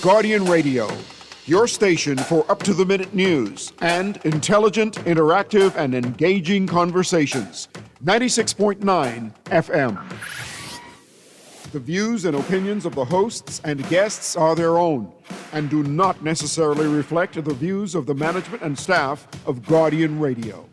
Guardian Radio, your station for up-to-the-minute news and intelligent, interactive, and engaging conversations. 96.9 FM. The views and opinions of the hosts and guests are their own and do not necessarily reflect the views of the management and staff of Guardian Radio.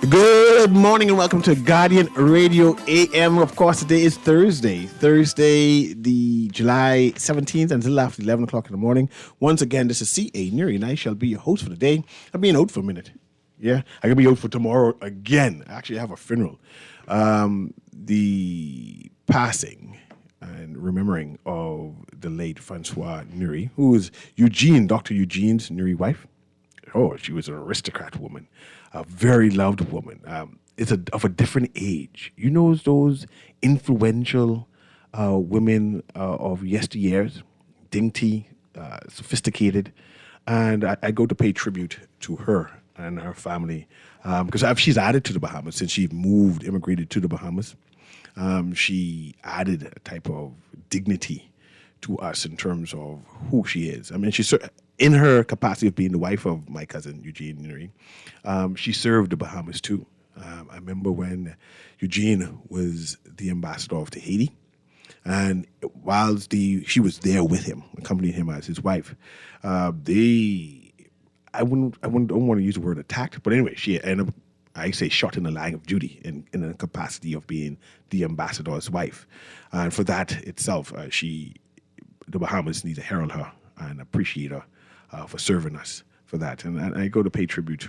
Good morning and welcome to Guardian Radio AM. Of course, today is Thursday, the July 17th until after 11 o'clock in the morning. Once again, this is C.A. Newry and I shall be your host for the day. I'm being out for a minute. Yeah, I can be out for tomorrow again. I actually have a funeral. The passing and remembering of the late Francois Newry, who was Dr. Eugene's Newry wife. Oh, she was an aristocrat woman, a very loved woman. It's of a different age. You know those influential women of yesteryears, dainty, sophisticated, and I go to pay tribute to her and her family because she's added to the Bahamas since she immigrated to the Bahamas. She added a type of dignity to us in terms of who she is. I mean, she's in her capacity of being the wife of my cousin, Eugene Newry, she served the Bahamas too. I remember when Eugene was the ambassador to Haiti, and whilst she was there with him, accompanying him as his wife, I don't want to use the word attacked, but anyway, she ended up, I say, shot in the line of duty in the capacity of being the ambassador's wife. And for that itself, the Bahamas need to herald her and appreciate her for serving us for that. And I go to pay tribute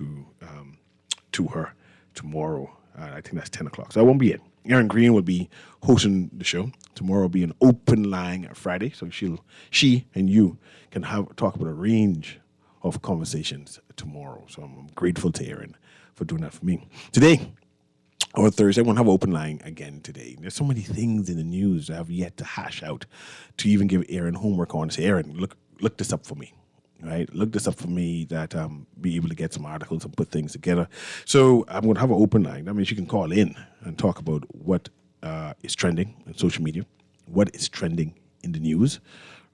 to her tomorrow. I think that's 10 o'clock. So I won't be in. Erin Green will be hosting the show. Tomorrow will be an open line Friday. So she and you can talk about a range of conversations tomorrow. So I'm grateful to Erin for doing that for me. Today, or Thursday, I won't have an open line again today. There's so many things in the news I have yet to hash out to even give Erin homework on. Say, Erin, look this up for me. Right, look this up for me that be able to get some articles and put things together. So I'm going to have an open line. That means you can call in and talk about what is trending on social media, what is trending in the news,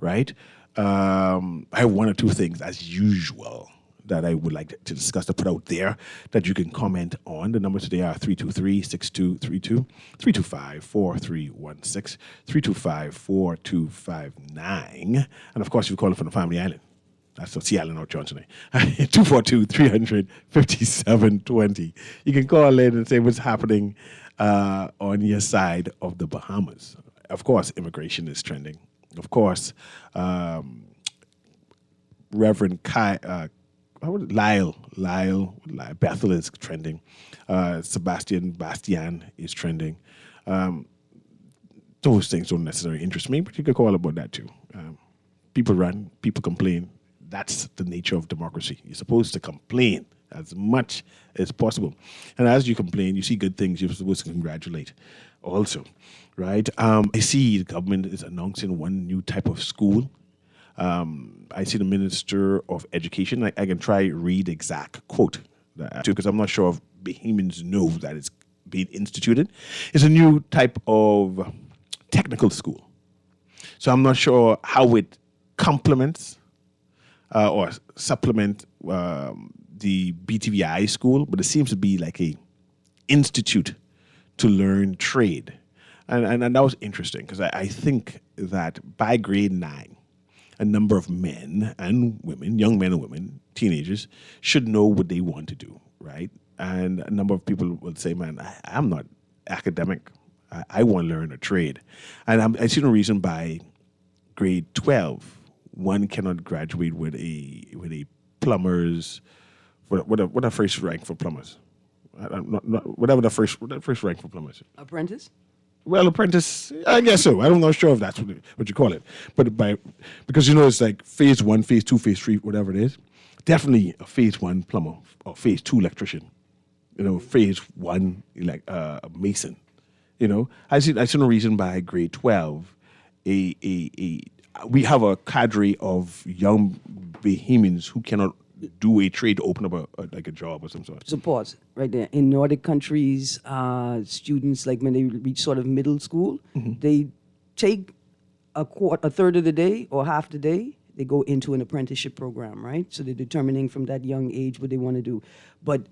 right? I have one or two things as usual that I would like to discuss, to put out there that you can comment on. The numbers today are 323-6232, 325-4316, 325-4259, and of course, if you call it from the Family Island. That's what Seattle North Johnson. 242-300-5720. You can call in and say what's happening on your side of the Bahamas. Of course, immigration is trending. Of course, Reverend Lyle Bethel is trending. Sebastian Bastian is trending. Those things don't necessarily interest me, but you can call about that too. People run, people complain. That's the nature of democracy. You're supposed to complain as much as possible. And as you complain, you see good things, you're supposed to congratulate also, right? I see the government is announcing one new type of school. I see the Minister of Education. I can try read the exact quote because I'm not sure if Bahamians know that it's being instituted. It's a new type of technical school. So I'm not sure how it complements or supplement the BTVI school, but it seems to be like a institute to learn trade. And that was interesting because I think that by grade 9, a number of men and women, young men and women, teenagers, should know what they want to do, right? And a number of people would say, man, I'm not academic. I want to learn a trade. And I see no reason by grade 12 one cannot graduate with a plumber's what a first rank for plumbers. Whatever the first rank for plumbers. Apprentice? Well, apprentice, I guess so. I'm not sure if that's what you call it, but because it's like phase 1, phase 2, phase 3, whatever it is. Definitely a phase 1 plumber or phase 2 electrician. Phase 1 like a mason. I see no reason by grade 12 we have a cadre of young Bahamians who cannot do a trade to open up a job or some sort. So pause right there. In Nordic countries, students, like when they reach sort of middle school, they take a third of the day or half the day, they go into an apprenticeship program, right? So they're determining from that young age what they want to do. But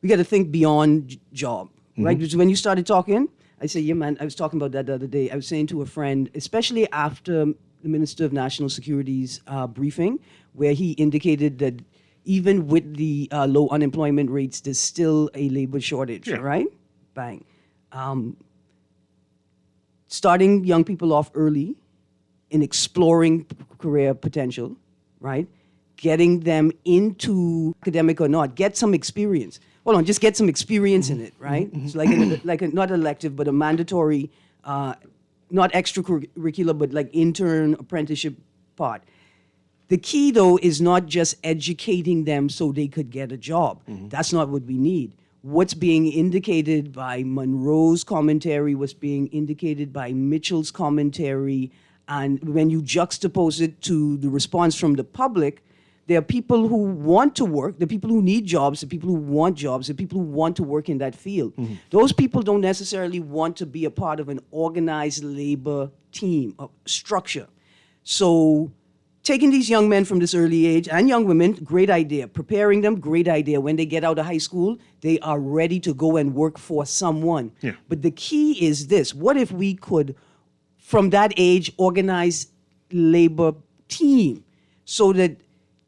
we got to think beyond job, right? Because when you started talking, I said, yeah, man, I was talking about that the other day. I was saying to a friend, especially after the Minister of National Security's briefing, where he indicated that even with the low unemployment rates, there's still a labor shortage, right? Bang. Starting young people off early in exploring career potential, right? Getting them into academic or not, get some experience. Hold on, just get some experience in it, right? It's like a not elective, but a mandatory, not extracurricular, but like intern apprenticeship part. The key, though, is not just educating them so they could get a job. That's not what we need. What's being indicated by Monroe's commentary, what's being indicated by Mitchell's commentary, and when you juxtapose it to the response from the public, there are people who want to work, there are people who need jobs, there are people who want jobs, there are people who want to work in that field. Those people don't necessarily want to be a part of an organized labor team, structure. So taking these young men from this early age, and young women, great idea. Preparing them, great idea. When they get out of high school, they are ready to go and work for someone. Yeah. But the key is this. What if we could, from that age, organize labor team so that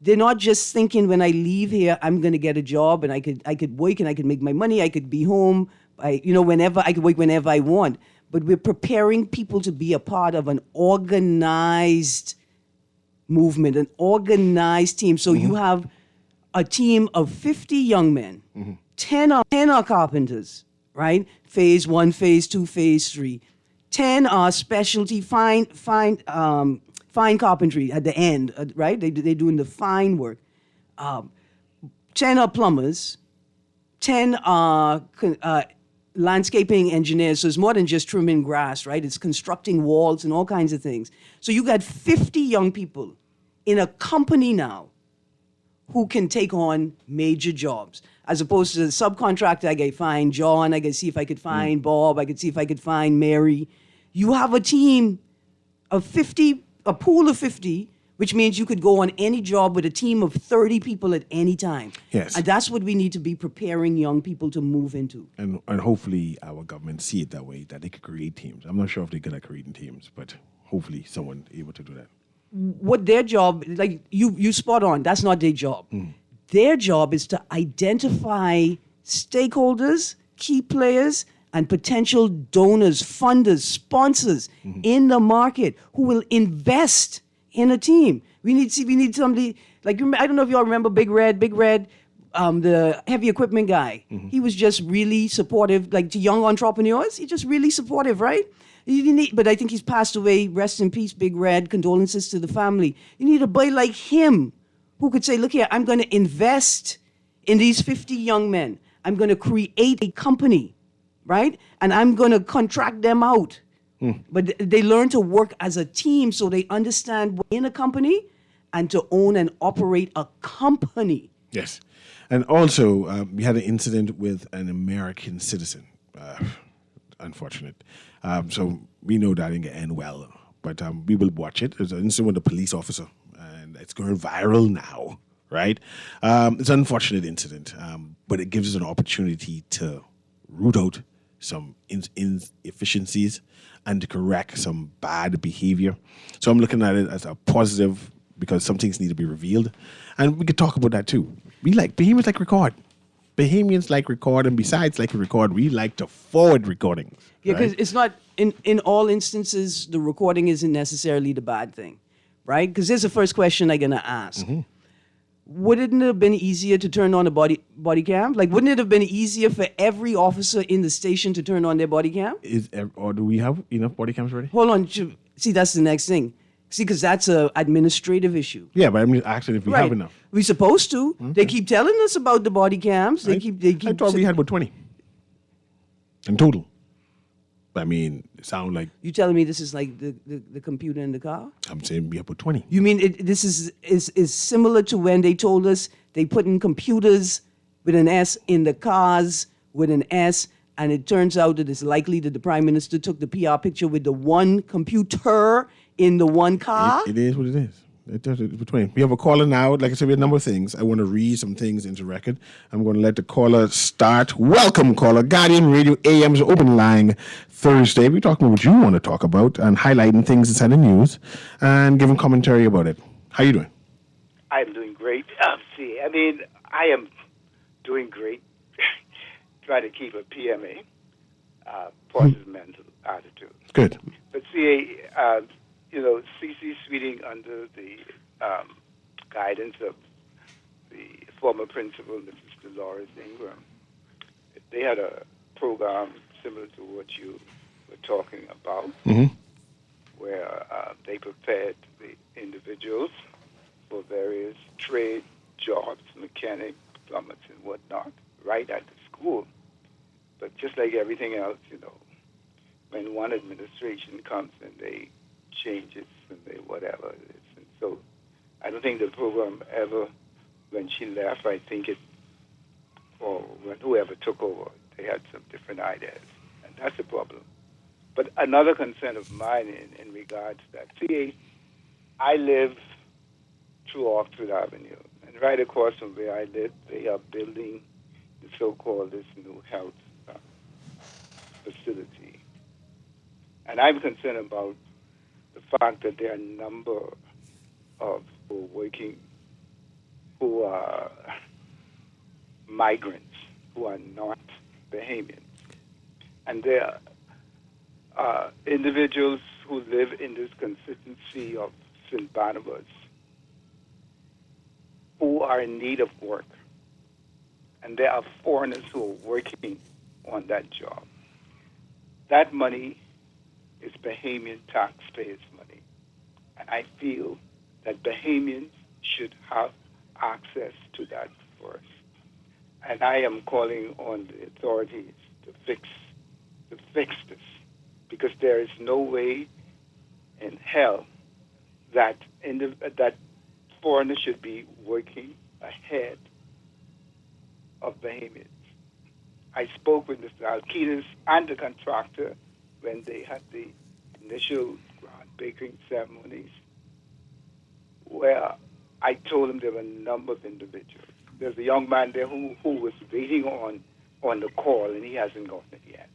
they're not just thinking, when I leave here, I'm going to get a job and I could work and I could make my money, I could be home, whenever, I could work whenever I want. But we're preparing people to be a part of an organized movement, an organized team. So you have a team of 50 young men, 10 are carpenters, right? Phase 1, phase 2, phase 3. 10 are specialty fine carpentry at the end, right? They're doing the fine work. 10 are plumbers. 10 are landscaping engineers. So it's more than just trimming grass, right? It's constructing walls and all kinds of things. So you got 50 young people in a company now who can take on major jobs, as opposed to the subcontractor. I could find John, I could see if I could find Bob, I could see if I could find Mary. You have a team of 50, a pool of 50, which means you could go on any job with a team of 30 people at any time. Yes. And that's what we need to be preparing young people to move into. And hopefully our government see it that way, that they could create teams. I'm not sure if they're good at creating teams, but hopefully someone able to do that. What their job, like you spot on, that's not their job. Their job is to identify stakeholders, key players, and potential donors, funders, sponsors in the market who will invest in a team. We need somebody, like, I don't know if y'all remember Big Red, the heavy equipment guy. He was just really supportive, like to young entrepreneurs. He's just really supportive, right? But I think he's passed away. Rest in peace, Big Red. Condolences to the family. You need a boy like him who could say, look here, I'm going to invest in these 50 young men. I'm going to create a company, right? And I'm going to contract them out. But they learn to work as a team so they understand in a company and to own and operate a company. Yes. And also, we had an incident with an American citizen. Unfortunate. So we know that didn't end well, but we will watch it. There's an incident with a police officer, and it's going viral now, right? It's an unfortunate incident, but it gives us an opportunity to root out some inefficiencies and to correct some bad behavior. So I'm looking at it as a positive because some things need to be revealed. And we could talk about that too. Bahamians like record. Bahamians like record, and besides like record, we like to forward recordings. Yeah, because it's not, in all instances, the recording isn't necessarily the bad thing. right? Because here's the first question I'm gonna ask. Wouldn't it have been easier to turn on a body cam? Like, wouldn't it have been easier for every officer in the station to turn on their body cam? Or do we have enough body cams already? Hold on. See, that's the next thing. See, because that's a administrative issue. Yeah, but I'm asking if we have enough. We're supposed to. They keep telling us about the body cams. They keep. I thought we had about 20 in total. I mean, it sounds like You telling me this is like the computer in the car? I'm saying we have about 20. You mean this is similar to when they told us they put in computers with an S in the cars with an S, and it turns out that it's likely that the Prime Minister took the PR picture with the one computer in the one car? It is what it is. We have a caller now. Like I said, we have a number of things. I want to read some things into record. I'm going to let the caller start. Welcome, caller. Guardian Radio AM's open line Thursday. We're talking about what you want to talk about and highlighting things inside the news and giving commentary about it. How you doing? I'm doing great. I am doing great. Try to keep a PMA, positive mental attitude. Good. But CC Sweeting, under the guidance of the former principal, Mrs. Dolores Ingram, they had a program similar to what you were talking about, where they prepared the individuals for various trade jobs, mechanic, plumbers, and whatnot, right at the school. But just like everything else, when one administration comes and they change it and they whatever it is. And so I don't think the program ever, when she left, I think it, or when whoever took over, they had some different ideas. And that's a problem. But another concern of mine in regards to that, see, I live through Oxford Avenue, and right across from where I live, they are building the so-called this new health facility. And I'm concerned about the fact that there are a number of people working who are migrants, who are not Bahamians. And there are individuals who live in this constituency of St. Barnabas who are in need of work. And there are foreigners who are working on that job. That money is Bahamian taxpayers' money. And I feel that Bahamians should have access to that first. And I am calling on the authorities to fix this, because there is no way in hell that that foreigners should be working ahead of Bahamians. I spoke with Mr. Alkinas and the contractor when they had the initial groundbreaking ceremonies, where I told them there were a number of individuals. There's a young man there who was waiting on the call, and he hasn't gotten it yet.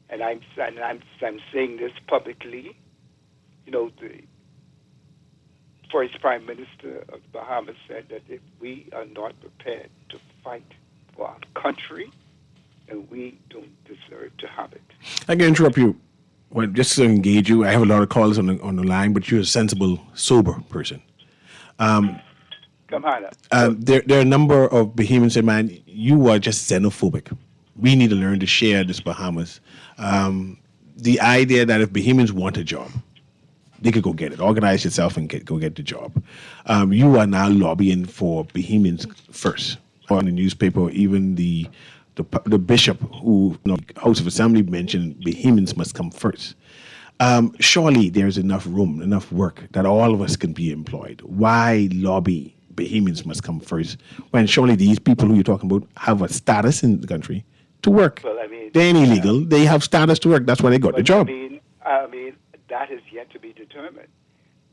And I'm saying this publicly. The first Prime Minister of the Bahamas said that if we are not prepared to fight for our country, then we don't deserve to have it. I can interrupt you. Well, just to engage you, I have a lot of callers on the line, but you're a sensible, sober person. Come on. There are a number of Bahamians say, man, you are just xenophobic. We need to learn to share this Bahamas. The idea that if Bahamians want a job, they could go get it. Organize yourself and go get the job. You are now lobbying for Bahamians first. On the newspaper, even the bishop who, House of Assembly mentioned Bahamians must come first. Surely there's enough room, enough work that all of us can be employed. Why lobby Bahamians must come first when surely these people who you're talking about have a status in the country to work? Well, I mean, they ain't illegal. They have status to work. That's why they got the job. I mean, that is yet to be determined.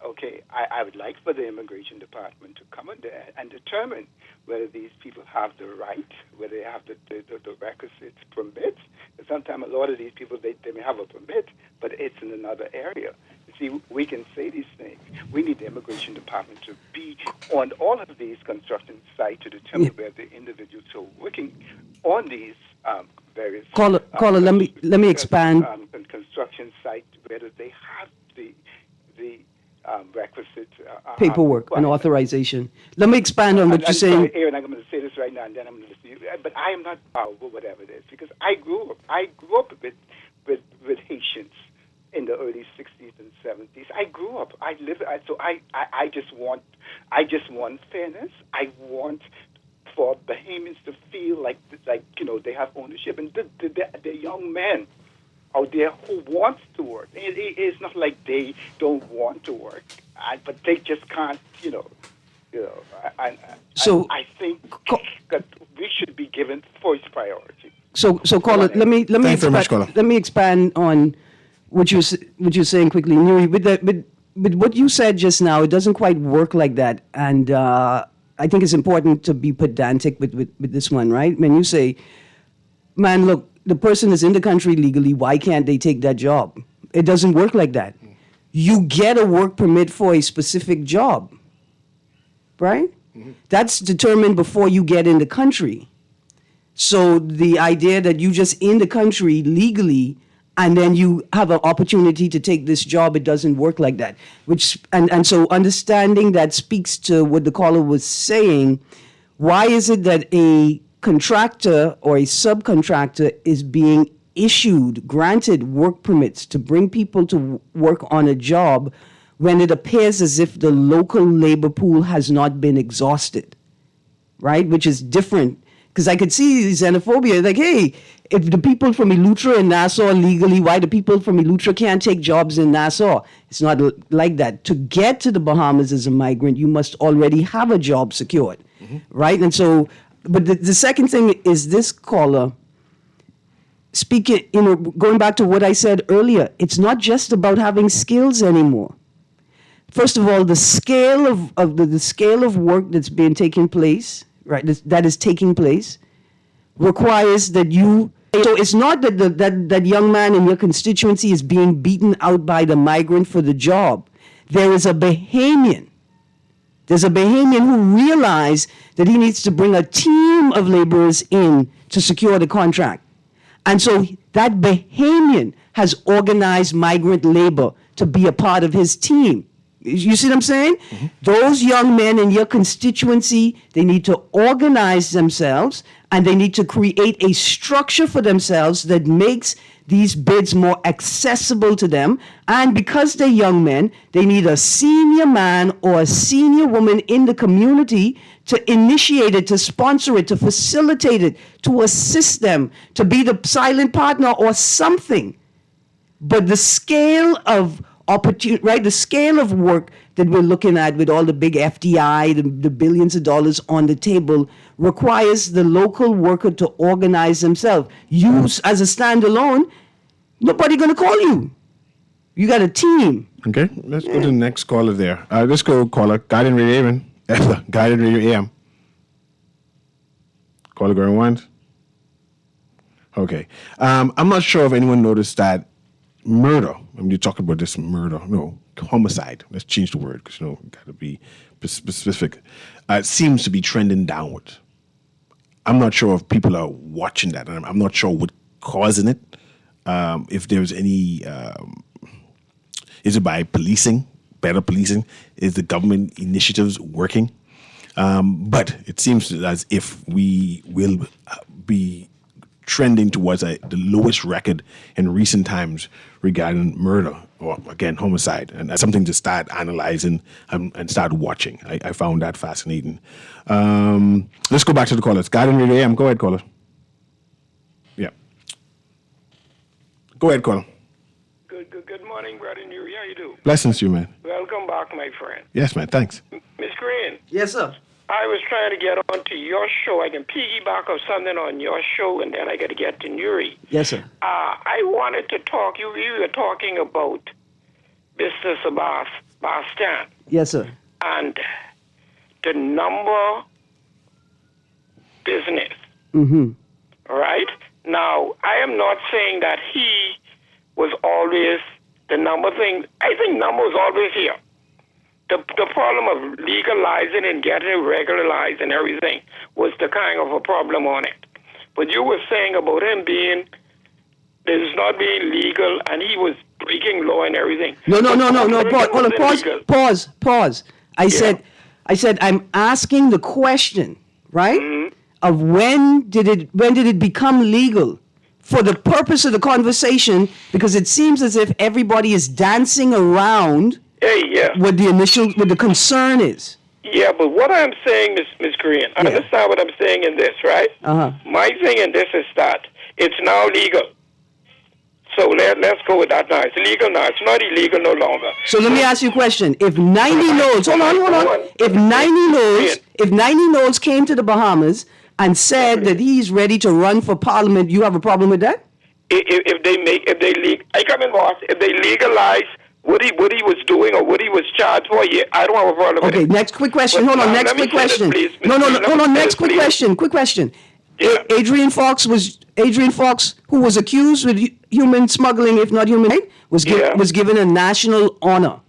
Okay, I would like for the Immigration Department to come in there and determine whether these people have the right, whether they have the requisite permits. Sometimes a lot of these people, they may have a permit, but it's in another area. You see, we can say these things. We need the Immigration Department to be on all of these construction sites to determine where the individuals who are working on these various... Caller, let me expand. Construction sites, whether they have the requisite Paperwork and requirements. authorization. Let me expand on what And you're saying. Sorry, Aaron, I'm going to say this right now, and then I'm going to listen to you. But I am not proud of whatever it is, because I grew up with Haitians in the early 60s and 70s. I grew up. So I just want fairness. I want for Bahamians to feel like they have ownership, and the young men out there who wants to work. It's not like they don't want to work, but they just can't. So- I think that we should be given first priority. So caller, let me Thanks very much, caller. let me expand on what you're saying quickly, Newry. With what you said just now, it doesn't quite work like that, and I think it's important to be pedantic with this one, right? When you say, "Man, look, the person is in the country legally. Why can't they take that job?" It doesn't work like that. You get a work permit for a specific job, right? That's determined before you get in the country. So the idea that you just in the country legally and then you have an opportunity to take this job, it doesn't work like that. And so understanding that speaks to what the caller was saying. Why is it that a contractor or a subcontractor is being granted work permits to bring people to work on a job when it appears as if the local labor pool has not been exhausted, right? Which is different. Because I could see xenophobia, like, hey, if the people from Eleuthera and Nassau legally, why the people from Eleuthera can't take jobs in Nassau? It's not like that. To get to the Bahamas as a migrant, you must already have a job secured, right? And so, but the second thing is this caller, speaking, going back to what I said earlier, it's not just about having skills anymore. First of all, the scale of the scale of work that's been taking place, right, that is taking place, requires that you. So it's not that that young man in your constituency is being beaten out by the migrant for the job. There is a Bahamian. There's a Bahamian who realized that he needs to bring a team of laborers in to secure the contract. And so that Bahamian has organized migrant labor to be a part of his team. You see what I'm saying? Those young men in your constituency, they need to organize themselves and they need to create a structure for themselves that makes these bids more accessible to them. And because they're young men, they need a senior man or a senior woman in the community to initiate it, to sponsor it, to facilitate it, to assist them, to be the silent partner or something. But the scale of opportunity, right? The scale of work that we're looking at with all the big FDI, the billions of dollars on the table, requires the local worker to organize themselves. You, as a standalone, nobody going to call you. You got a team. Okay, let's go to the next caller there. Let's go caller, Guardian Radio AM. Guardian Radio AM. Caller going once. Okay. I'm not sure if anyone noticed that murder, I mean, you're talking about this murder, no, homicide. Let's change the word because, got to be specific. Seems to be trending downward. I'm not sure if people are watching that. I'm not sure what's causing it. If there's any, is it by policing, better policing? Is the government initiatives working? But it seems as if we will be trending towards the lowest record in recent times regarding murder or, again, homicide. And that's something to start analyzing and start watching. I found that fascinating. Let's go back to the callers. Guardian Radio AM. Go ahead, caller. Yeah. Go ahead, caller. Good morning, brother Newry. How you do? Blessings to you, man. Welcome back, my friend. Yes, man. Thanks. Miss Green, Yes, sir. I was trying to get onto your show. I can piggyback of something on your show, and then I got to get to Newry. Yes, sir. I wanted to talk. You were talking about Mr. Sebastian Yes, sir. and the number business. Mm-hmm. All right? Now, I am not saying that he was always the number thing. I think number was always here. The problem of legalizing and getting it regularized and everything was the kind of a problem on it. But you were saying about him being, this not being legal, and he was breaking law and everything. No. But Hold on. was illegal. Pause. I said, I'm asking the question, right? Mm-hmm. Of when did it become legal? For the purpose of the conversation, because it seems as if everybody is dancing around what the concern is. Yeah, but what I'm saying, Miss Korean, understand what I'm saying in this, right? Uh-huh. My thing in this is that it's now legal. So let's go with that now. It's legal now. It's not illegal no longer. So let me ask you a question. If 90 nodes, hold on. If 90 nodes came to the Bahamas and said that he's ready to run for parliament, you have a problem with that? If they legalize what he was doing or what he was charged for, I don't have a problem with it. Okay, next quick question. Hold on, next quick question. Hold on, next quick question. Quick question. Yeah. Adrian Fox, who was accused with human smuggling, if not human, was given a national honor.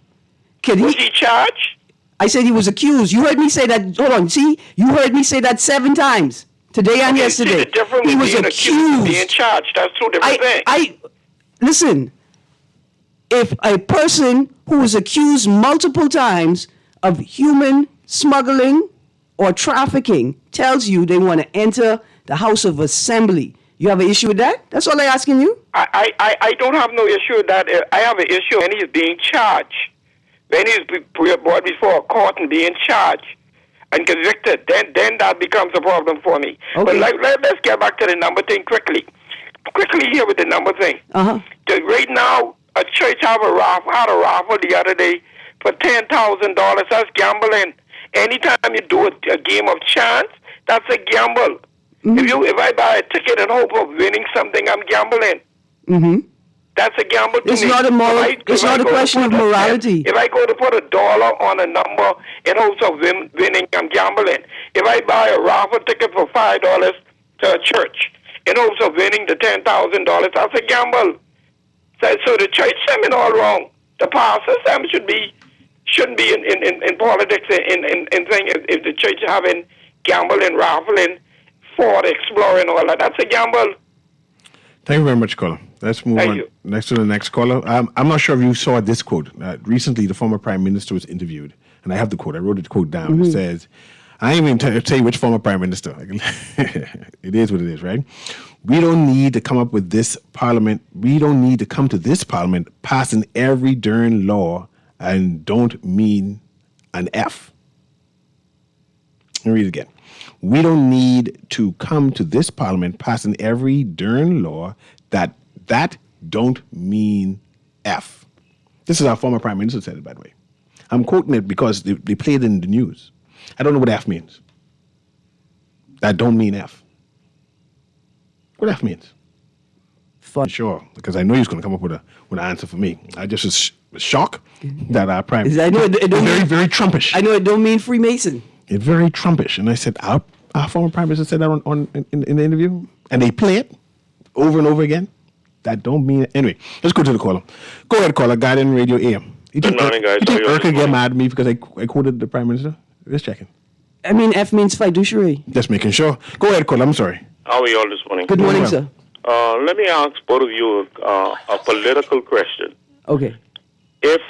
Was he charged? I said he was accused. You heard me say that. Hold on. See, you heard me say that 7 times today and yesterday. He was accused. Being charged. That's two different things. Listen. If a person who was accused multiple times of human smuggling or trafficking tells you they want to enter the House of Assembly, you have an issue with that? That's all I'm asking you. I don't have no issue with that. I have an issue when he's being charged. When he's brought before a court and being charged and convicted, then that becomes a problem for me. Okay. But let's get back to the number thing quickly. Quickly here with the number thing. Uh-huh. Right now, a church had a raffle the other day for $10,000. That's gambling. Anytime you do a game of chance, that's a gamble. Mm-hmm. If I buy a ticket in hope of winning something, I'm gambling. Mm-hmm. That's a gamble to me. It's not a question of morality. If I go to put $1 on a number in hopes of winning, I'm gambling. If I buy a raffle ticket for $5 to a church in hopes of winning the $10,000, that's a gamble. So the church them all wrong. The pastor them shouldn't be in politics in thing. If the church having gambling, raffling, Ford exploring, all that, that's a gamble. Thank you very much, caller. Let's move on next to the next caller. I'm not sure if you saw this quote. Recently, the former prime minister was interviewed, and I have the quote. I wrote the quote down. Mm-hmm. It says, I ain't even tell you which former prime minister. It is what it is, right? We don't need to come up with this parliament. We don't need to come to this parliament passing every darn law and don't mean an F. Let me read it again. We don't need to come to this parliament passing every darn law that don't mean F. This is our former prime minister said it, by the way. I'm quoting it because they played it in the news. I don't know what F means. That don't mean F. What F means? Fun. Sure, because I know he's going to come up with an answer for me. I just was shocked that our prime I know it don't very, mean, very Trumpish. I know it don't mean Freemason. It's very Trumpish. And I said, our former prime minister said that in the interview, and they play it over and over again. That don't mean it. Anyway, let's go to the caller. Go ahead, caller. Guardian Radio AM. Good morning, guys. You think Eric could get mad at me because I quoted the prime minister? Just checking. I mean, F means fiduciary. Just making sure. Go ahead, caller. I'm sorry. How are you all this morning? Good morning, sir. Let me ask both of you a political question. Okay. If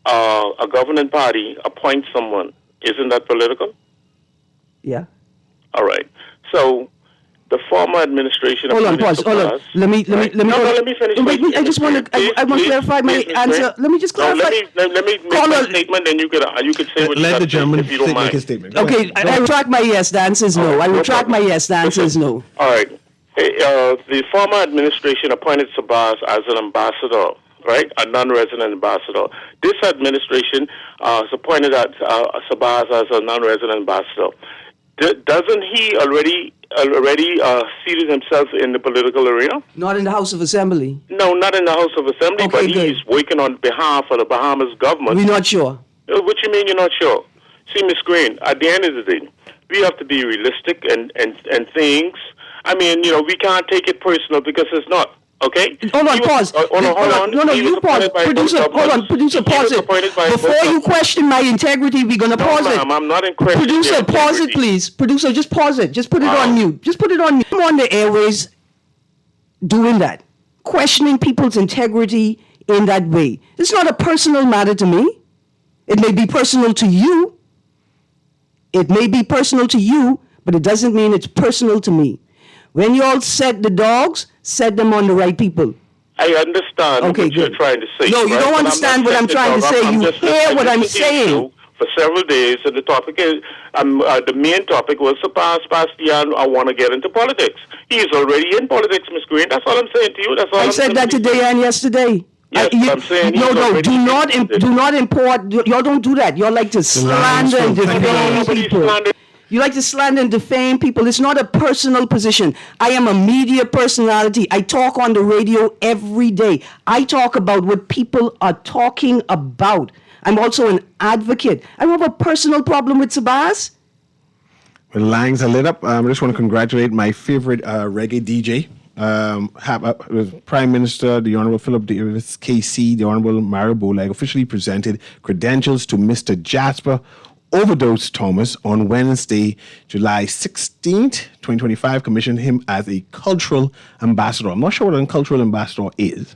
a governing party appoints someone, isn't that political? Yeah. All right. So the former administration. Hold on, pause. Hold on. Let me finish. I just want to. I want to clarify my answer. Let me just clarify. Let me make my statement, and you could say what you let the gentleman if you don't mind. Make his statement. Okay, I retract my yes. The answer is no. I retract my yes. The answer is no. All right. The former administration appointed Sabaz as an ambassador, right? A non-resident ambassador. This administration has appointed Sabaz as a non-resident ambassador. Doesn't he already seated himself in the political arena? Not in the House of Assembly. No, not in the House of Assembly, but he's working on behalf of the Bahamas government. We're not sure. What you mean you're not sure? See, Ms. Green, at the end of the day, we have to be realistic and things. I mean, we can't take it personal because it's not. Okay? Hold on, pause. Hold on. No, you pause. Producer, hold on. Producer, pause it. Before you question my integrity, we're going to pause it. I'm not in question. Producer, pause it, please. Producer, just pause it. Just put it on mute. Just put it on mute. I'm on the airways doing that. Questioning people's integrity in that way. It's not a personal matter to me. It may be personal to you. It may be personal to you, but it doesn't mean it's personal to me. When you all set the dogs, set them on the right people. I understand Okay, what good. you're trying to say. No, you right? don't But understand not what I'm trying to say. I'm You just hear listening what I'm to saying. you for several days, and the topic is the main topic was Sebastian. I want to get into politics. He's already in politics, Ms. Green. That's all I'm saying to you. That's all I I'm said that simply today saying. and yesterday. Yes, but I'm saying no, he's no, already do not import. Y'all don't do that. Y'all like to slander and defame Nobody's people. slandering. You like to slander and defame people. It's not a personal position. I am a media personality. I talk on the radio every day. I talk about what people are talking about. I'm also an advocate. I don't have a personal problem with Sabas. The lines are lit up. I just want to congratulate my favorite reggae DJ. Prime Minister, the Honorable Philip Davis, KC, the Honorable Mario Bolag officially presented credentials to Mr. Jasper Overdose Thomas on Wednesday, July 16th, 2025, commissioned him as a cultural ambassador. I'm not sure what a cultural ambassador is.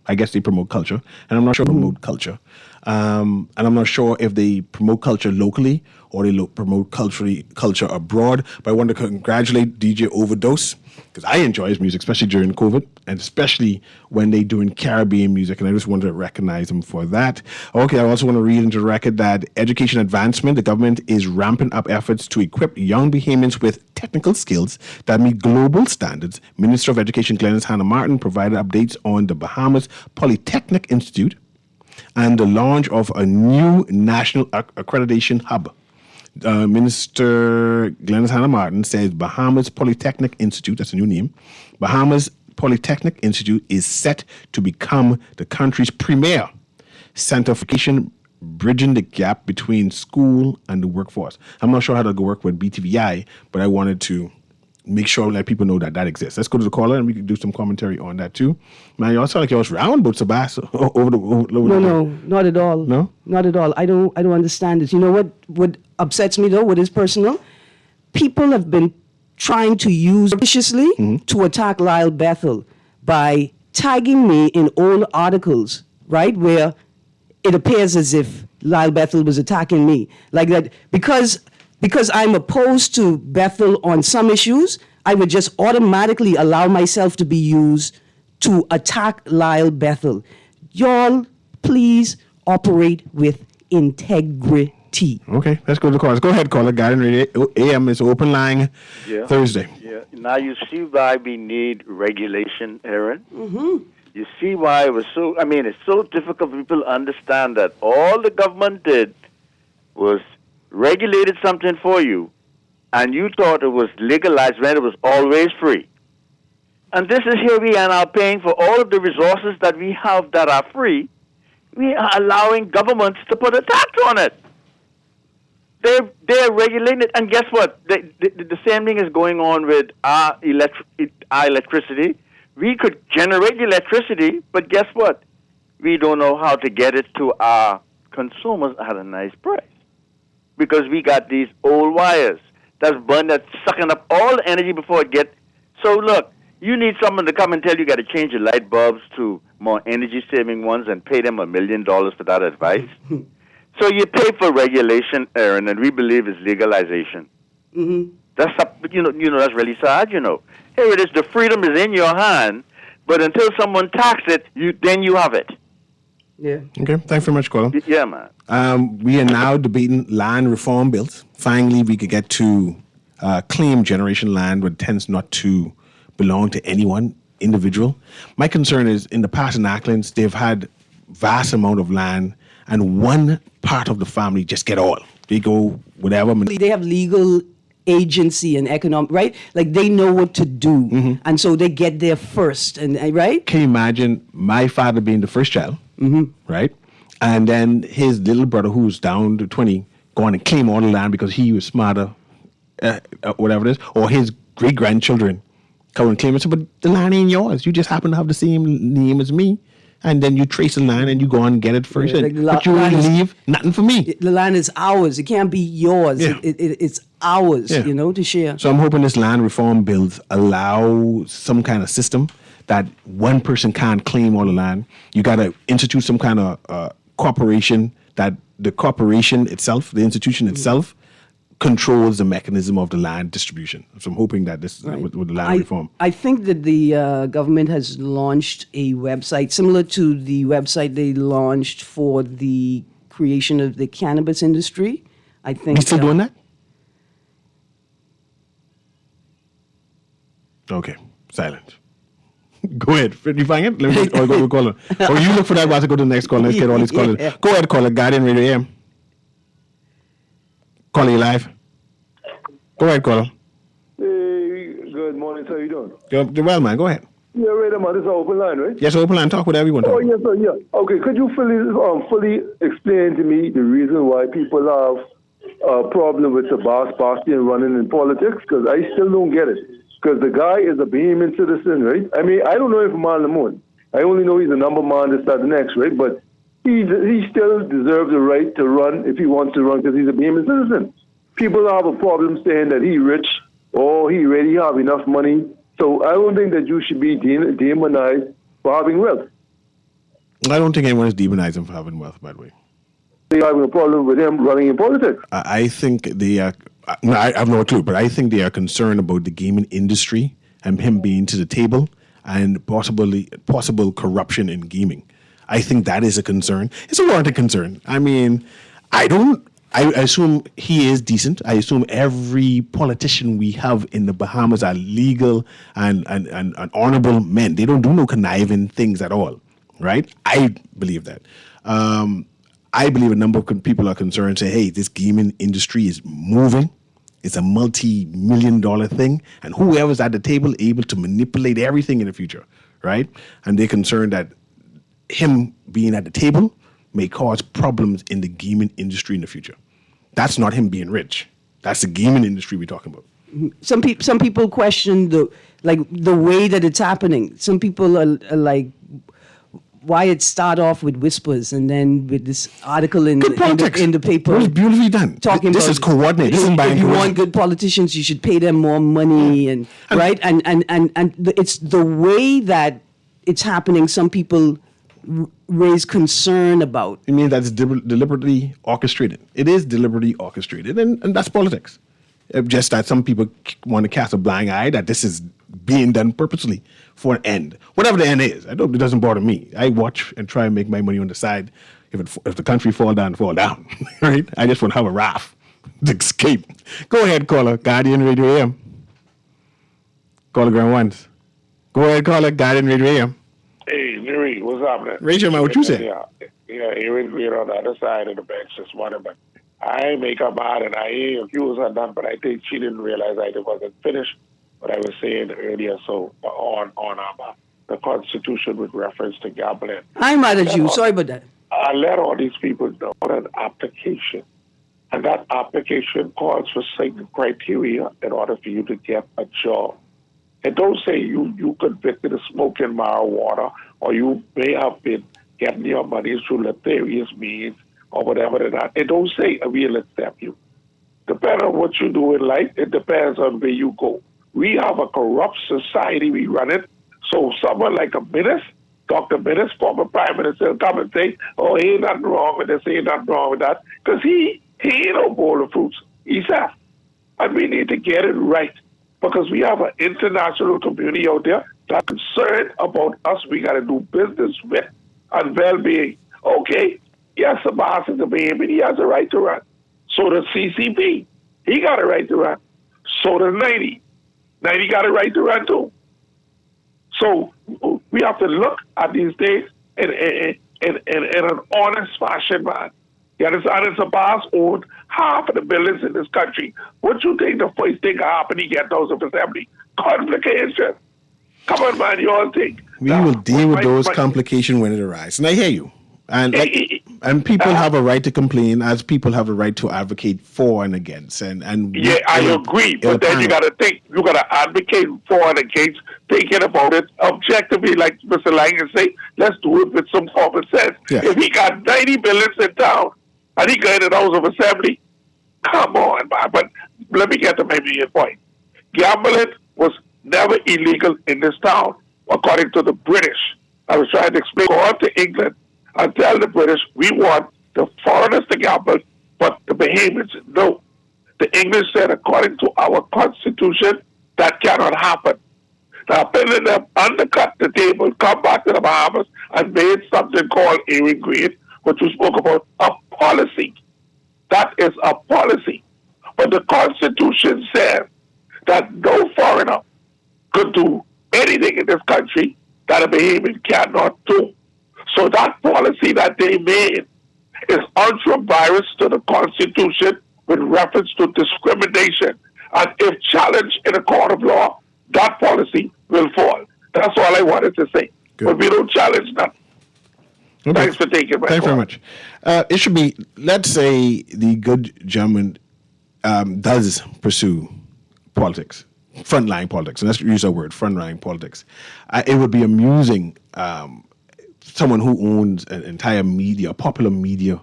I guess they promote culture, and I'm not sure they promote culture. And I'm not sure if they promote culture locally or they promote culture abroad. But I want to congratulate DJ Overdose because I enjoy his music, especially during COVID and especially when they doing Caribbean music. And I just wanted to recognize him for that. Okay, I also want to read into the record that education advancement, the government is ramping up efforts to equip young Bahamians with technical skills that meet global standards. Minister of Education Glenys Hannah Martin provided updates on the Bahamas Polytechnic Institute and the launch of a new national accreditation hub. Minister Glenys Hannah Martin says Bahamas Polytechnic Institute, that's a new name, Bahamas Polytechnic Institute is set to become the country's premier center for education, bridging the gap between school and the workforce. I'm not sure how to work with BTVI, but I wanted to make sure let people know that exists. Let's go to the caller and we can do some commentary on that too. Man, y'all sound like y'all was round about Sebastian over the. No, not at all. No? Not at all. I don't understand it. You know what upsets me though, what is personal? People have been trying to use viciously to attack Lyle Bethel by tagging me in old articles, right? Where it appears as if Lyle Bethel was attacking me. Like that because I'm opposed to Bethel on some issues, I would just automatically allow myself to be used to attack Lyle Bethel. Y'all, please operate with integrity. Okay, let's go to the callers. Go ahead, caller. Guiding Radio AM is open line Thursday. Yeah. Now you see why we need regulation, Aaron. Mm-hmm. You see why it was so. I mean, it's so difficult for people to understand that all the government did was regulated something for you, and you thought it was legalized when it was always free. And this is here we are now paying for all of the resources that we have that are free. We are allowing governments to put a tax on it. They're regulating it, and guess what? The same thing is going on with our electricity. We could generate electricity, but guess what? We don't know how to get it to our consumers at a nice price. Because we got these old wires that's sucking up all the energy before it gets. So look, you need someone to come and tell you got to change your light bulbs to more energy-saving ones and pay them $1 million for that advice. So you pay for regulation, Aaron, and we believe it's legalization. Mm-hmm. That's that's really sad. Here it is. The freedom is in your hand, but until someone taxes it, then you have it. Yeah. Okay, thanks very much, caller. Yeah, man. We are now debating land reform bills. Finally, we could get to claim generation land, but tends not to belong to anyone individual. My concern is in the past in Acklands, they've had vast amount of land, and one part of the family just get all. They go whatever. They have legal agency and economic, right? Like they know what to do, and so they get there first, and right? Can you imagine my father being the first child, right? And then his little brother, who's down to 20, go on and claim all the land because he was smarter, whatever it is, or his great-grandchildren come and claim it. So, but the land ain't yours. You just happen to have the same name as me. And then you trace the land and you go on and get it first. Yeah, but you really leave nothing for me. The land is ours. It can't be yours. Yeah. It's ours, to share. So I'm hoping this land reform bills allow some kind of system that one person can't claim all the land. You got to institute some kind of corporation that the corporation itself, the institution itself, controls the mechanism of the land distribution. So I'm hoping that this with the land reform. I think that the government has launched a website similar to the website they launched for the creation of the cannabis industry. I think You still doing that? Okay, silent. Go ahead. Did you find it? Let me go to caller. Or you look for that while I go to the next call. Let's get all these callers. Yeah. Go ahead, caller. Guardian Radio AM. Calling you live. Go ahead, caller. Hey, good morning. How you doing? You're well, man. Go ahead. Yeah, right, man. This is an open line, right? Yes, open line. Talk with everyone. Oh, yes, sir. Yeah. Okay. Could you fully explain to me the reason why people have a problem with Sabas Bastian running in politics? Because I still don't get it. Because the guy is a Bahamian citizen, right? I mean, I don't know him from on the moon. I only know he's a number man, this, that, the next, right? But he still deserves the right to run if he wants to run because he's a Bahamian citizen. People have a problem saying that he rich or he already have enough money. So I don't think that you should be demonized for having wealth. I don't think anyone is demonizing him for having wealth, by the way. They having a problem with him running in politics. I think they are. I have no clue, but I think they are concerned about the gaming industry and him being to the table and possible corruption in gaming. I think that is a concern. It's a warranted concern. I mean, I assume he is decent. I assume every politician we have in the Bahamas are legal and honorable men. They don't do no conniving things at all, right? I believe that. I believe a number of people are concerned, say, hey, this gaming industry is moving. It's a multi-million-dollar thing. And whoever's at the table able to manipulate everything in the future, right? And they're concerned that him being at the table may cause problems in the gaming industry in the future. That's not him being rich. That's the gaming industry we're talking about. Some people question the way that it's happening. Some people are like, why it start off with whispers and then with this article in the paper. It was beautifully done. Talking this about is coordinated. This is if you want good politicians, you should pay them more money and right and it's the way that it's happening. Some people raise concern about. You mean that's deliberately orchestrated? It is deliberately orchestrated, and that's politics. Just that some people want to cast a blind eye that this is being done purposely for an end, whatever the end is. It doesn't bother me. I watch and try and make my money on the side. If the country fall down, right? I just want to have a raft to escape. Go ahead, caller, Guardian Radio AM. Caller Grand Ones. Go ahead, caller, Guardian Radio AM. Hey, Newry, what's up, man? Rachel, man, what you say? Yeah, you're on the other side of the bench this morning, but I make up mad and I ain't accused her none, but I think she didn't realize I wasn't finished what I was saying earlier. So on the Constitution with reference to gambling. I'm mad at you. Sorry about that. I let all these people know an application, and that application calls for certain criteria in order for you to get a job. And don't say you convicted of smoking marijuana or you may have been getting your money through nefarious means or whatever that. And don't say we'll accept you. Depending on what you do in life, it depends on where you go. We have a corrupt society we run it. So someone like a Minnis, Dr. Minnis, former Prime Minister, will come and say, oh, ain't nothing wrong with this, ain't nothing wrong with that. Because he ain't no bowl of fruits. He's that. And we need to get it right. Because we have an international community out there that's concerned about us. We got to do business with and well-being. Okay, yes, the boss is a baby. He has a right to run. So does CCP. He got a right to run. So does 90. 90 got a right to run too. So we have to look at these days in an honest fashion, man. You understand? It's a boss owned half of the buildings in this country. What you think the first thing happened he get those of assembly? Complications. Come on, man, you all think. We will deal with those complications when it arises. And I hear you. And and people have a right to complain, as people have a right to advocate for and against. And yeah, I agree. But then you got to think, you got to advocate for and against, thinking about it objectively, like Mr. Lang say. Let's do it with some common sense. Yeah. If he got 90 buildings in town and he got in the House of Assembly, come on, man. But let me get to my main point. Gambling was never illegal in this town. according to the British. I was trying to explain, go out to England and tell the British, we want the foreigners to gamble, but the Bahamians, no. The English said, according to our constitution, that cannot happen. Now, Finland them undercut the table, come back to the Bahamas, and made something called Erin Green, which we spoke about, a policy. That is a policy. But the Constitution said that no foreigner could do anything in this country that a Bahamian cannot do. So that policy that they made is ultra-virus to the Constitution with reference to discrimination. And if challenged in a court of law, that policy will fall. That's all I wanted to say. Good. But we don't challenge that. Okay. Thanks for taking my Thank you very call. much. It should be, let's say the good gentleman does pursue politics, frontline politics, and let's use that word, frontline politics. It would be amusing, someone who owns an entire media, a popular media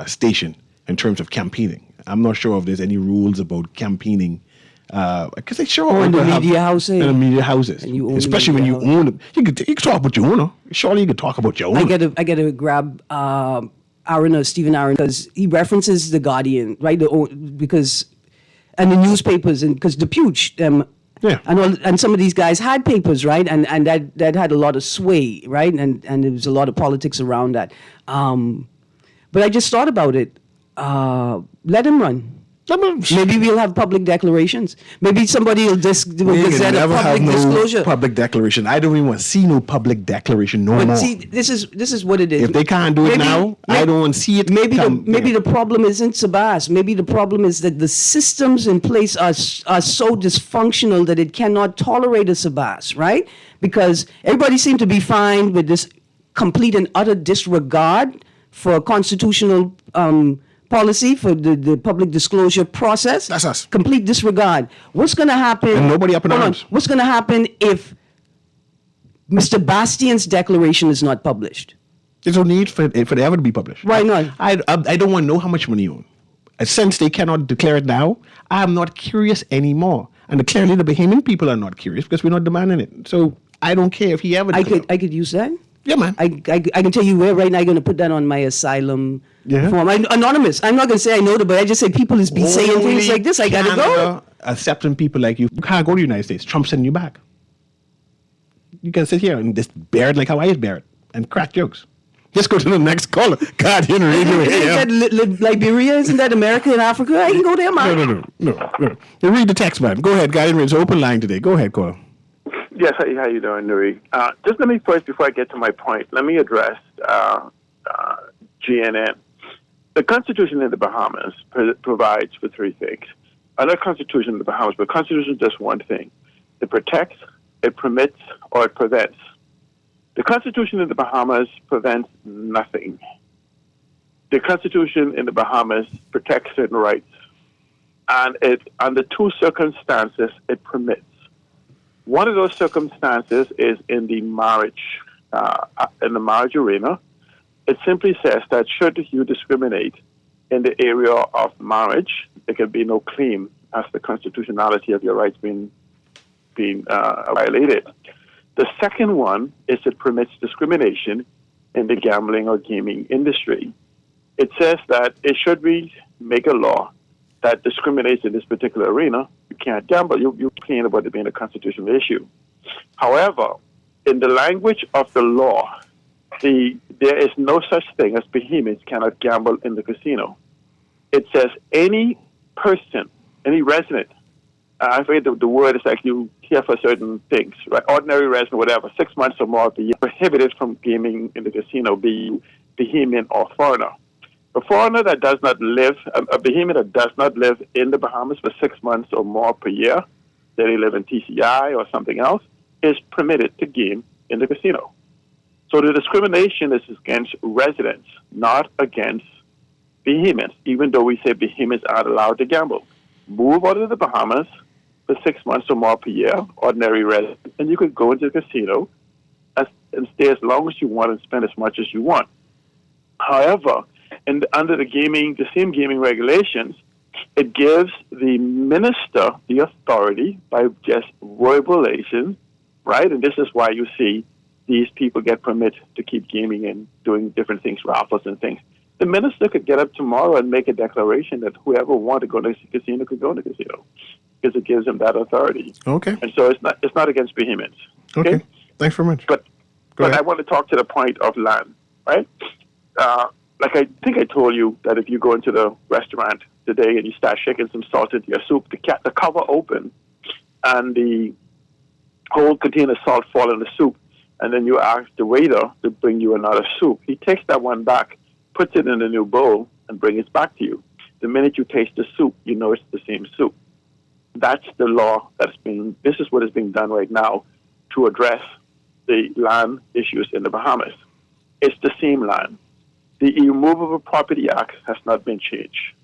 station in terms of campaigning. I'm not sure if there's any rules about campaigning, because they sure in the have- media houses. in the media houses, And you own the especially when media you own them. You can talk about your owner. Surely you can talk about your owner. I gotta grab Stephen Aaron, because he references the Guardian, right? Because and the newspapers, and because the Puch, Yeah. and some of these guys had papers, right? And that had a lot of sway, right? And there was a lot of politics around that. But I just thought about it. Let him run. Maybe we'll have public declarations. Maybe somebody will We gazette can a never have public no disclosure. public declaration. I don't even want to see no public declaration no But more. see, this is what it is. If they can't do it now, I don't want to see it. Maybe come, the problem isn't Sabas. Maybe the problem is that the systems in place are so dysfunctional that it cannot tolerate a Sabas, right? Because everybody seemed to be fine with this complete and utter disregard for constitutional policy, for the public disclosure process. That's us. Complete disregard. What's going to happen? And nobody up in Hold on. arms. What's going to happen if Mr. Bastian's declaration is not published? There's no need for it ever to be published. Why not? I don't want to know how much money you own. Since they cannot declare it now, I'm not curious anymore. And clearly the Bahamian people are not curious because we're not demanding it. So I don't care if he ever I declared. could use that. Yeah, man. I can tell you where right now I'm going to put that on my asylum form. Anonymous. I'm not going to say I know that, but I just say people is be saying things like this. I got to go. Canada accepting people like you. You can't go to the United States. Trump sending you back. You can sit here and just bear it like how I bear it and crack jokes. Just go to the next caller. Guardian Radio. Isn't that Liberia? Isn't that America and Africa? I can go there, man. No. You read the text, man. Go ahead. Guardian Radio. It's open line today. Go ahead, caller. Yes, how you doing, Newry? Just let me first, before I get to my point, let me address GNN. The Constitution in the Bahamas provides for three things. Another Constitution in the Bahamas, but the Constitution is just one thing. It protects, it permits, or it prevents. The Constitution in the Bahamas prevents nothing. The Constitution in the Bahamas protects certain rights, and it, under two circumstances, it permits. One of those circumstances is in the marriage arena. It simply says that should you discriminate in the area of marriage, there can be no claim as the constitutionality of your rights being violated. The second one is it permits discrimination in the gambling or gaming industry. It says that it should be make a law that discriminates in this particular arena. You can't gamble. You complain about it being a constitutional issue. However, in the language of the law, there is no such thing as Bahamians cannot gamble in the casino. It says any person, any resident, I forget the word is like you here for certain things, right? Ordinary resident, whatever, 6 months or more, be prohibited from gaming in the casino, be Bahamian or foreigner. A foreigner that does not live, a Bahamian that does not live in the Bahamas for 6 months or more per year, that they live in TCI or something else, is permitted to game in the casino. So the discrimination is against residents, not against Bahamians, even though we say Bahamians aren't allowed to gamble. Move out of the Bahamas for 6 months or more per year, ordinary resident, and you could go into the casino and stay as long as you want and spend as much as you want. However, under the same gaming regulations, it gives the minister the authority by just verbalization right? And this is why you see these people get permit to keep gaming and doing different things, raffles and things. The minister could get up tomorrow and make a declaration that whoever wanted to go to the casino could go to the casino, because it gives them that authority. Okay. And so it's not against vehemence. Okay. Thanks very much. But ahead. I want to talk to the point of land, right? Like I think I told you that if you go into the restaurant today and you start shaking some salt into your soup, the cover open and the whole container of salt fall in the soup, and then you ask the waiter to bring you another soup. He takes that one back, puts it in a new bowl, and brings it back to you. The minute you taste the soup, you know it's the same soup. That's the law this is what is being done right now to address the land issues in the Bahamas. It's the same land. The Immovable Property Act has not been changed.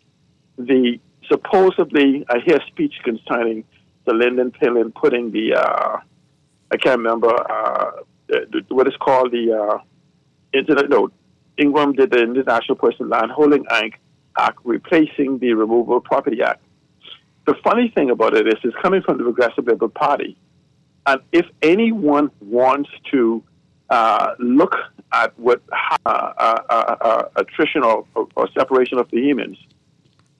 Supposedly, I hear a speech concerning the Lyndon Pillin putting I can't remember what it's called, Ingram did the International Personal Land Holding Act replacing the Removable Property Act. The funny thing about it is it's coming from the Progressive Liberal Party. And if anyone wants to look at what attrition or separation of the humans,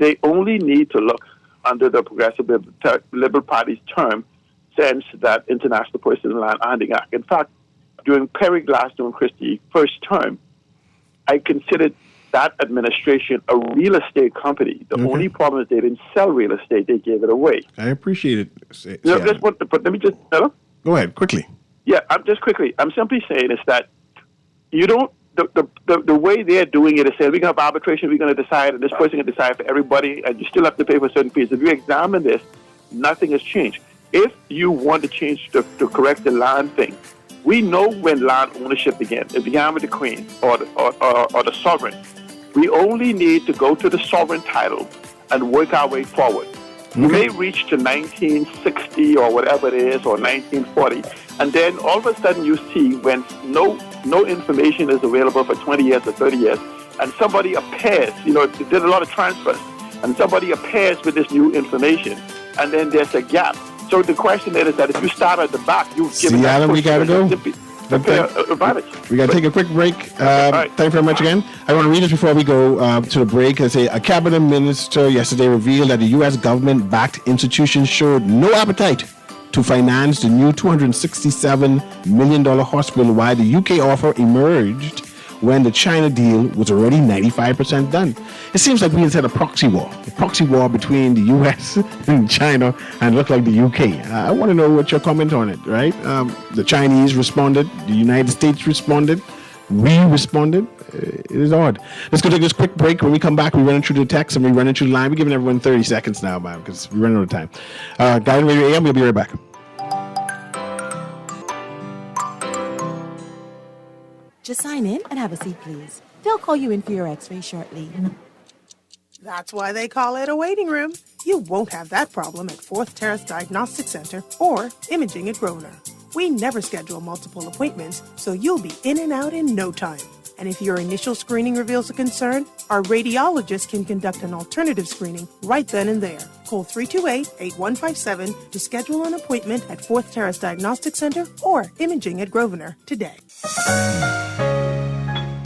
they only need to look under the Progressive Liberal Party's term since that International Personal Land Holding Act. In fact, during Perry Glasgow and Christie's first term, I considered that administration a real estate company. The only problem is they didn't sell real estate; they gave it away. I appreciate it. But let me just go ahead quickly. Yeah, I'm simply saying is that you don't. The way they're doing it is saying we're going to have arbitration, we're going to decide, and this person can decide for everybody, and you still have to pay for certain fees. If you examine this, nothing has changed. If you want to change to correct the land thing, we know when land ownership began. It began with the Queen or the sovereign. We only need to go to the sovereign title and work our way forward. You may reach to 1960 or whatever it is, or 1940, and then all of a sudden you see when no information is available for 20 years or 30 years, and somebody appears, they did a lot of transfers, and somebody appears with this new information, and then there's a gap. So the question is that if you start at the back, you've given See, Adam, we got to go. We got to take a quick break. Thank you very much again. I want to read this before we go to the break. I say a cabinet minister yesterday revealed that the U.S. government-backed institutions showed no appetite to finance the new $267 million hospital, while the UK offer emerged when the China deal was already 95% done. It seems like we just had a proxy war between the US and China, and it looked like the UK. I want to know what your comment on it, right? The Chinese responded, the United States responded, we responded. It is odd. Let's go take this quick break. When we come back, we're running through the text and we're running through the line. We're giving everyone 30 seconds now, man, because we're running out of time. Guiding Radio AM, we'll be right back. Just sign in and have a seat, please. They'll call you in for your x-ray shortly. That's why they call it a waiting room. You won't have that problem at Fourth Terrace Diagnostic Center or Imaging at Grosvenor. We never schedule multiple appointments, so you'll be in and out in no time. And if your initial screening reveals a concern, our radiologist can conduct an alternative screening right then and there. Call 328-8157 to schedule an appointment at Fourth Terrace Diagnostic Center or Imaging at Grosvenor today.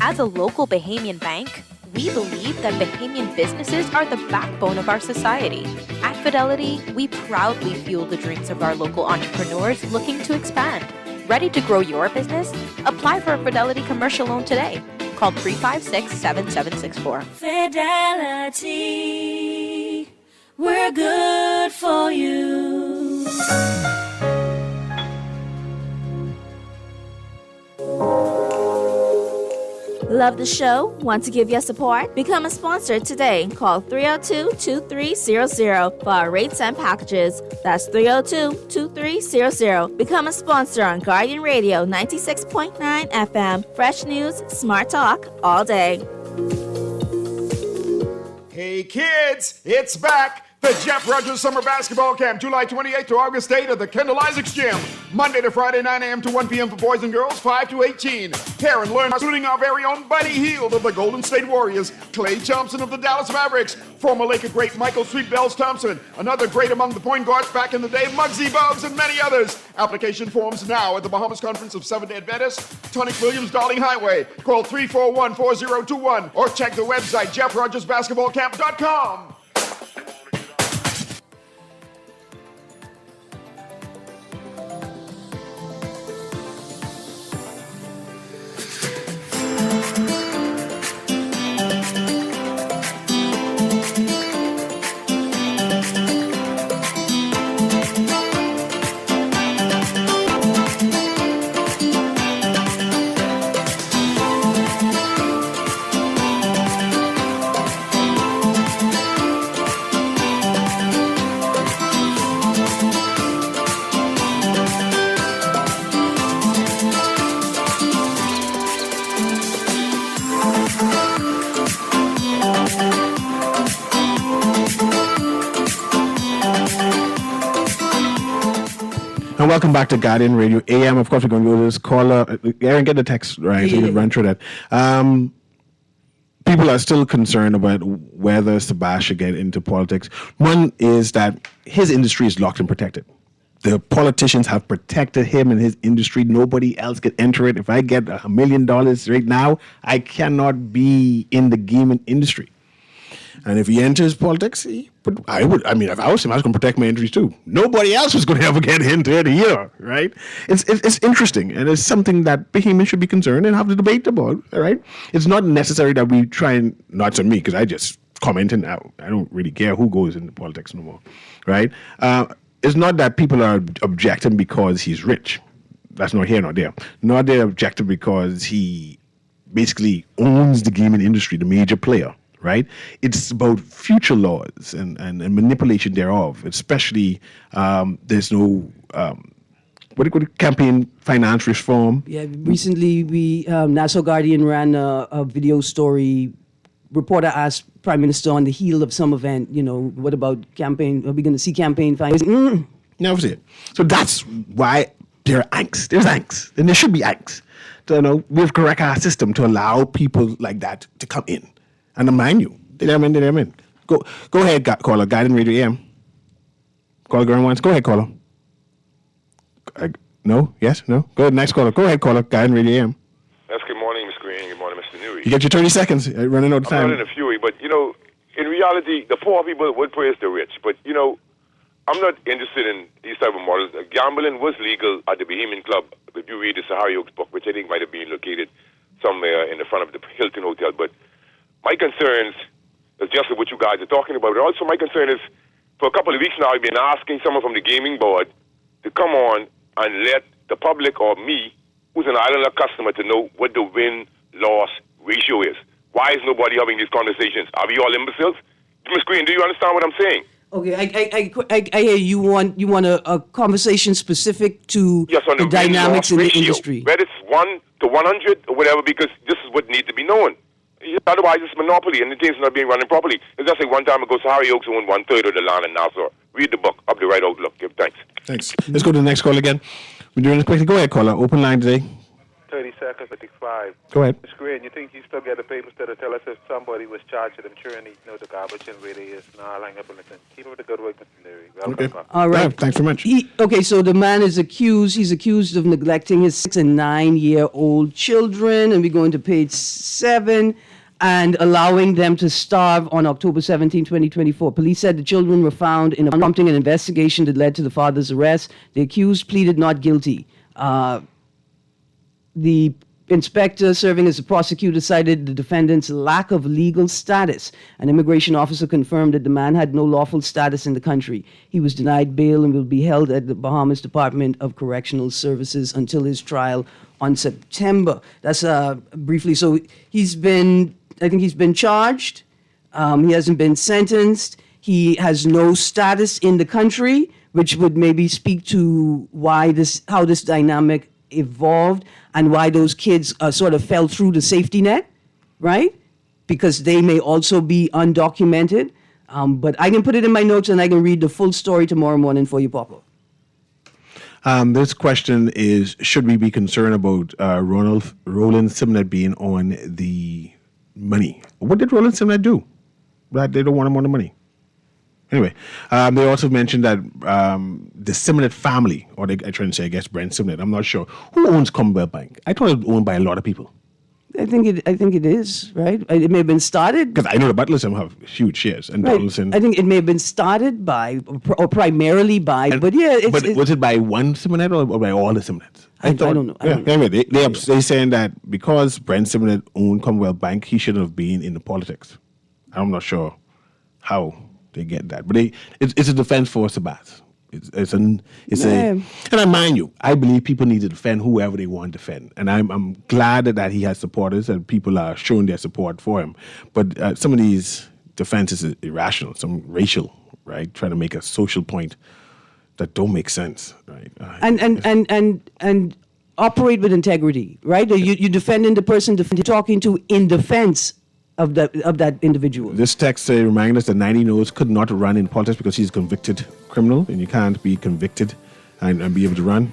As a local Bahamian bank, we believe that Bahamian businesses are the backbone of our society. At Fidelity, we proudly fuel the dreams of our local entrepreneurs looking to expand. Ready to grow your business? Apply for a Fidelity commercial loan today. Call 356-7764. Fidelity, we're good for you. Love the show? Want to give your support? Become a sponsor today. Call 302-2300 for our rates and packages. That's 302-2300. Become a sponsor on Guardian Radio 96.9 FM. Fresh news, smart talk, all day. Hey kids, it's back. The Jeff Rogers Summer Basketball Camp, July 28th to August 8th at the Kendall Isaacs Gym. Monday to Friday, 9 a.m. to 1 p.m. for boys and girls, 5 to 18. Here and learn, including our very own Buddy Hield of the Golden State Warriors, Klay Thompson of the Dallas Mavericks, former Laker great Michael Sweet Bells Thompson, another great among the point guards back in the day, Muggsy Bogues, and many others. Application forms now at the Bahamas Conference of Seventh-day Adventists, Tonic Williams, Darling Highway. Call 341-4021 or check the website, jeffrogersbasketballcamp.com. And welcome back to Guardian Radio AM. Of course, we're going to go to this caller. Aaron, get the text right so we can run through that. People are still concerned about whether Sabah should get into politics. One is that his industry is locked and protected. The politicians have protected him and his industry. Nobody else can enter it. If I get $1 million right now, I cannot be in the gaming industry. And if he enters politics, if I was him, I was going to protect my industry too. Nobody else was going to ever get into it here, right? It's interesting, and it's something that Bahamians should be concerned and have the debate about, right? It's not necessary that we try and, not to me, because I just comment and I don't really care who goes into politics no more, right? It's not that people are objecting because he's rich. That's not here nor there. Nor they're objecting because he basically owns the gaming industry, the major player. Right? It's about future laws and manipulation thereof, especially there's no, campaign finance reform. Yeah, recently Nassau Guardian ran a video story. Reporter asked Prime Minister on the heel of some event, what about campaign? Are we going to see campaign finance? Never see it. So that's why there's angst. And there should be angst. We've correct our system to allow people like that to come in. And mind you, they're in. Go ahead, caller. Guiding Radio AM. Caller going once. Go ahead, caller. No? Yes? No? Go ahead, next caller. Go ahead, caller. Guiding Radio AM. Yes, good morning, Ms. Green. Good morning, Mr. Newry. You get your 30 seconds. Running out of time. I'm not in a fury, but, in reality, the poor people would praise the rich. But, I'm not interested in these type of models. Gambling was legal at the Bahamian Club. If you read the Sahari Oaks book, which I think might have been located somewhere in the front of the Hilton Hotel, but my concerns is just what you guys are talking about. But also my concern is, for a couple of weeks now, I've been asking someone from the gaming board to come on and let the public or me, who's an Islander customer, to know what the win-loss ratio is. Why is nobody having these conversations? Are we all imbeciles? Ms. Green, do you understand what I'm saying? Okay, I hear you want a conversation specific to the dynamics in the industry. Whether it's 1 to 100 or whatever, because this is what needs to be known. Otherwise, it's monopoly, and the thing's not being run properly. It's just like one time ago, Sahari Oaks owned 1/3 of the land in Nassau. Read the book, Up the Right Outlook. Give thanks. Thanks. Let's go to the next call again. We're doing this quickly. Go ahead, caller. Open line today. 30 seconds, 55. Go ahead. Ms. Green, you think you still get the papers that tell us if somebody was charged with ensuring he know the garbage and where they is? No, I'll hang up and listen. Keep up the good work, Mr. Newry. Okay. All right. Yeah, thanks very much. So the man is accused. He's accused of neglecting his 6 and 9-year-old children, and we're going to page 7. And allowing them to starve on October 17, 2024. Police said the children were found in prompting an investigation that led to the father's arrest. The accused pleaded not guilty. The inspector serving as the prosecutor cited the defendant's lack of legal status. An immigration officer confirmed that the man had no lawful status in the country. He was denied bail and will be held at the Bahamas Department of Correctional Services until his trial on September. That's briefly. So I think he's been charged. He hasn't been sentenced. He has no status in the country, which would maybe speak to how this dynamic evolved and why those kids sort of fell through the safety net, right? Because they may also be undocumented. But I can put it in my notes and I can read the full story tomorrow morning for you, Papa. This question is, should we be concerned about Roland Simnett being on the money? What did Roland Simnett do? That they don't want him on the money. Anyway, they also mentioned that the Simnett family, or I trying to say, I guess, Brent Simnett, I'm not sure. Who owns Commonwealth Bank? I thought it was owned by a lot of people. I think it is, right? It may have been started. Because I know the Butlers have huge shares. And Right. Donaldson. I think it may have been started by, or primarily by, but yeah. Was it by one Simnett or by all the Simnetts? I don't know. Anyway, they're saying that because Brent Simnett owned Commonwealth Bank, he shouldn't have been in the politics. I'm not sure how they get that, but it's a defense for Sabas. And I mind you, I believe people need to defend whoever they want to defend, and I'm glad that he has supporters and people are showing their support for him. But some of these defenses are irrational, some racial, right, trying to make a social point that don't make sense, right? And operate with integrity, right? You defending the person talking to in defense of that individual. This text reminds us that 90 Knows could not run in politics because he's a convicted criminal, and you can't be convicted and be able to run.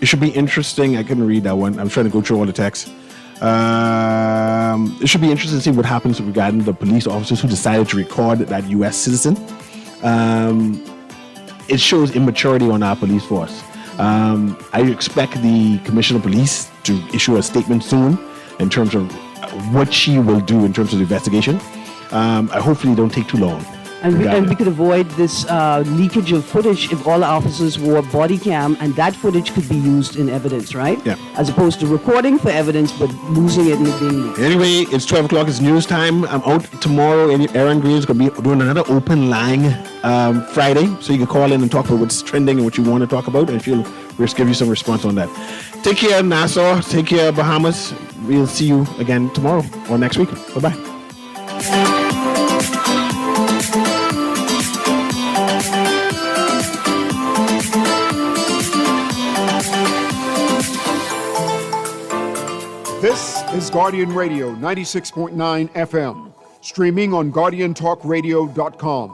It should be interesting. I couldn't read that one. I'm trying to go through all the texts. It should be interesting to see what happens regarding the police officers who decided to record that U.S. citizen. It shows immaturity on our police force. I expect the Commissioner of Police to issue a statement soon in terms of what she will do in terms of the investigation. I hopefully don't take too long. And we could avoid this leakage of footage if all officers wore body cam, and that footage could be used in evidence, right? Yeah. As opposed to recording for evidence, but losing it and it being leaked. Anyway, it's 12 o'clock. It's news time. I'm out tomorrow. Aaron Green is going to be doing another open line Friday, so you can call in and talk about what's trending and what you want to talk about, and we'll just give you some response on that. Take care, Nassau. Take care, Bahamas. We'll see you again tomorrow or next week. Bye-bye. This is Guardian Radio 96.9 FM, streaming on GuardianTalkRadio.com.